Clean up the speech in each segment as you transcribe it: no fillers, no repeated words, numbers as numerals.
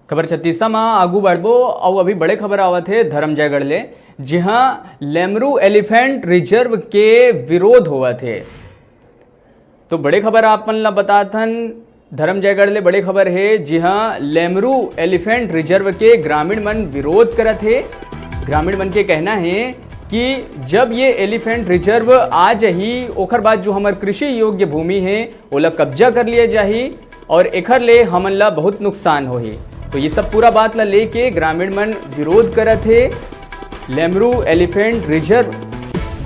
खबर छत्तीसा में आगू बढ़बो और अभी बड़े खबर आवत है धर्मजयगढ़ ले, जहां लेमरू एलिफेंट रिजर्व के विरोध हुआ थे। तो बड़े खबर आप मन ला बताथन धर्मजयगढ़ ले बड़े खबर है, जहां लेमरू एलिफेंट रिजर्व के ग्रामीण मन विरोध करत है। ग्रामीण मन के कहना है कि जब ये एलिफेंट रिजर्व आ जाही ओखर बाद जो हमार कृषि योग्य भूमि है ओला कब्जा कर लिया जाही और एखर ले हमन ला बहुत नुकसान होही। तो ये सब पूरा बात ला लेके ग्रामीण मन विरोध करत है। लेमरू एलिफेंट रिजर्व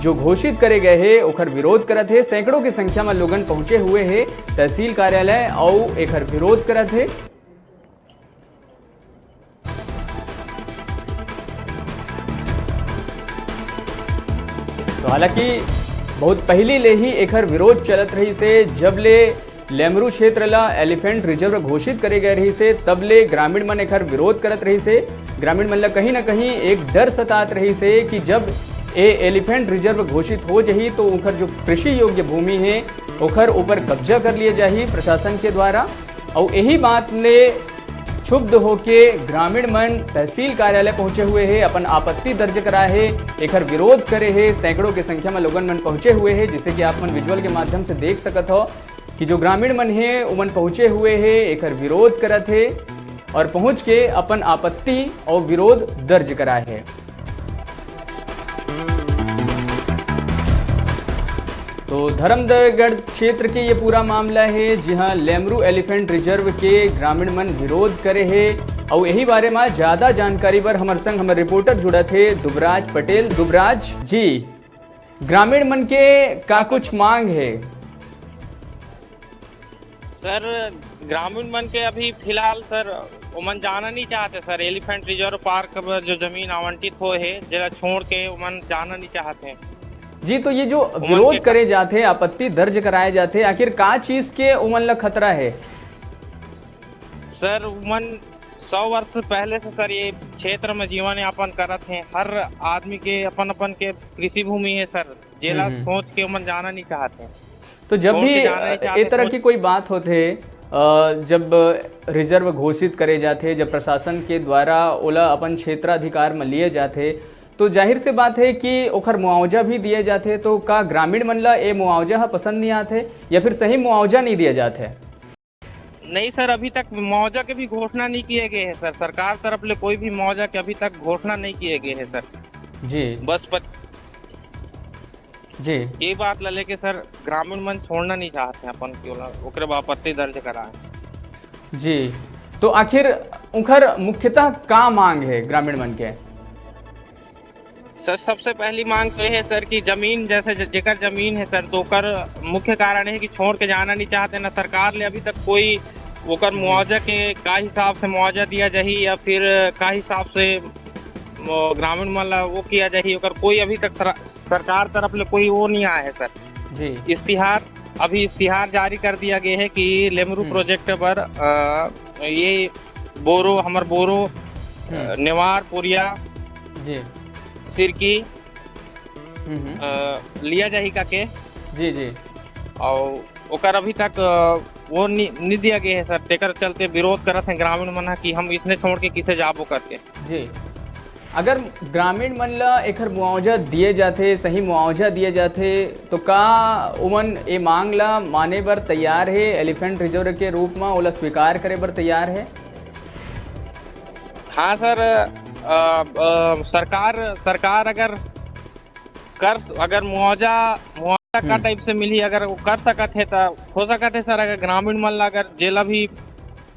जो घोषित करे गए हैं ओखर विरोध करत है। सैकड़ों की संख्या में लोगन पहुंचे हुए हैं तहसील कार्यालय और एखर विरोध करत है। तो हालांकि बहुत पहले ले ही एखर विरोध चलत रही से, जब ले लेमरू क्षेत्र ला एलिफेंट रिजर्व घोषित करे गए रही से तब ले ग्रामीण मन एखर विरोध करत रही से। ग्रामीण मन ला कहीं ना कहीं एक डर सतात रही से कि जब ए एलिफेंट रिजर्व घोषित हो जाही तो ओखर जो कृषि योग्य भूमि है ओखर ऊपर कब्जा कर लिए जाही प्रशासन के द्वारा। और यही बात ले क्षुब्ध होके ग्रामीण मन तहसील कार्यालय पहुंचे हुए हैं, अपन आपत्ति दर्ज कराए है, एखर विरोध करे है। सैकड़ों की संख्या में लोगन मन पहुंचे हुए हैं, जिसे कि आप मन विजुअल के माध्यम से देख सकत हो कि जो ग्रामीण मन है उमन पहुंचे हुए हैं, एखर विरोध करत है और पहुंच के अपन आपत्ति और विरोध दर्ज कराए है। तो धर्मजयगढ़ क्षेत्र के ये पूरा मामला है, जहां लेमरू एलिफेंट रिजर्व के ग्रामीण मन विरोध करे है। और यही बारे में ज्यादा जानकारी पर हमारे संग हमारे रिपोर्टर जुड़ा थे दुबराज पटेल। दुबराज जी, ग्रामीण मन के का कुछ मांग है? सर ग्रामीण मन के अभी फिलहाल सर उमन जाना नहीं चाहते सर। एलिफेंट रिजर्व पार्क में जो जमीन आवंटित हो है जरा छोड़ के उमन जाना नहीं चाहते हैं जी। तो ये जो विरोध करे जाते हैं, आपत्ति दर्ज कराए जाते हैं, आखिर का चीज के उमन ला खतरा है? सर उमन 100 वर्ष पहले से सर ये क्षेत्र में जीवन यापन करत हैं। हर आदमी के अपन अपन के कृषि भूमि है सर, जेला सोच के उमन जाना नहीं चाहते। तो जब भी इस तरह की कोई बात होते, जब रिजर्व घोषित करे जाते, जब प्रशासन के द्वारा ओला अपन क्षेत्राधिकार में लिए जाते, तो जाहिर से बात है कि ओखर मुआवजा भी दिए जाते। तो का ग्रामीण मन ला ये मुआवजा पसंद नहीं आते या फिर सही मुआवजा नहीं दिया जाते? नहीं सर, अभी तक मुआवजा के भी घोषणा नहीं किए गए हैं सर। सरकार तरफ ले कोई भी मुआवजा के अभी तक घोषणा नहीं किए गए हैं सर जी। बस जी, ये बात ला लेके सर ग्रामीण मन छोड़ना नहीं चाहते अपन की ओकरे आपत्ति दर्ज कराए जी। तो आखिर उखर मुख्यतः का मांग है ग्रामीण मन के? सर सबसे पहली मांग तो है सर कि जमीन जैसे जेकर जमीन है सर, तो ओकर मुख्य कारण है कि छोड़ के जाना नहीं चाहते ना। सरकार ले अभी तक कोई ओकर मुआवजा के का हिसाब से मुआवजा दिया जाही या फिर का हिसाब से ग्रामीण मन ला वो किया जाही, ओकर कोई अभी तक सरकार तरफ ले कोई वो नहीं आया है सर जी। इश्तिहार जारी कर दिया गया है कि लेमरू प्रोजेक्ट पर ये बोरो हमार बोरो नेवार पुरिया जी सिरकी लिया जाही का के जी जी। और ओकर अभी तक वो नहीं दिया गया है सर। तेकर चलते विरोध करत हैं ग्रामीण मन कि हम इसने छोड़ के किसे जाबो करके जी। अगर ग्रामीण मन ला एखर मुआवजा दिए जाते, सही मुआवजा दिए जाते, तो का उमन ये मांग ला माने बर तैयार है? एलिफेंट रिजर्व के रूप में ओला स्वीकार करे बर तैयार है? हाँ सर, सरकार अगर मुआवजा का टाइप से मिली, अगर वो कर सकत है तो हो सकत है सर। अगर ग्रामीण मन ला अगर जेला भी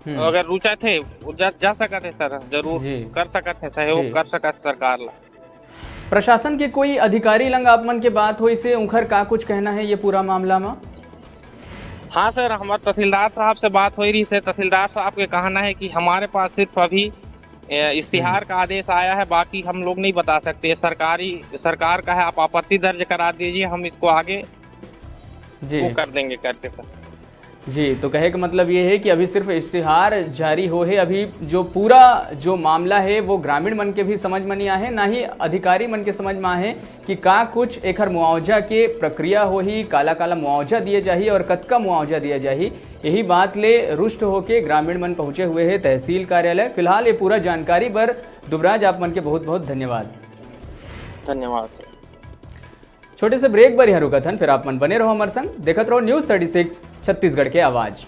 अगर रुचा थे जा सकत है सर, जरूर कर सकत है, सहयोग कर सकत सरकार ला। प्रशासन के कोई अधिकारी लंग आप मन के बात हो इसे उखर का कुछ कहना है ये पूरा मामला में? हाँ सर, हमारे तहसीलदार साहब से बात हो रही है। तहसीलदार साहब के कहना है कि हमारे पास सिर्फ अभी इश्तिहार का आदेश आया है, बाकी हम लोग नहीं बता सकते। सरकार का है, आप आपत्ति दर्ज करा दीजिए, हम इसको आगे जी वो कर देंगे करके सर। जी, तो कहे का मतलब ये है कि अभी सिर्फ इश्तिहार जारी हो है, अभी जो पूरा जो मामला है वो ग्रामीण मन के भी समझ में नहीं आहे, ना ही अधिकारी मन के समझ में आहे कि का कुछ एकर मुआवजा के प्रक्रिया हो ही, काला काला मुआवजा दिए जाही और कतका मुआवजा दिया जाही। यही बात ले रुष्ट होके ग्रामीण मन पहुंचे हुए है तहसील कार्यालय। फिलहाल ये पूरा जानकारी पर दुबराज आप मन के बहुत बहुत धन्यवाद। धन्यवाद सर। छोटे से ब्रेक बर यहाँ रुका था, फिर आप मन बने रहो हमारे संग, देखत रहो न्यूज़ 36 छत्तीसगढ़ के आवाज़।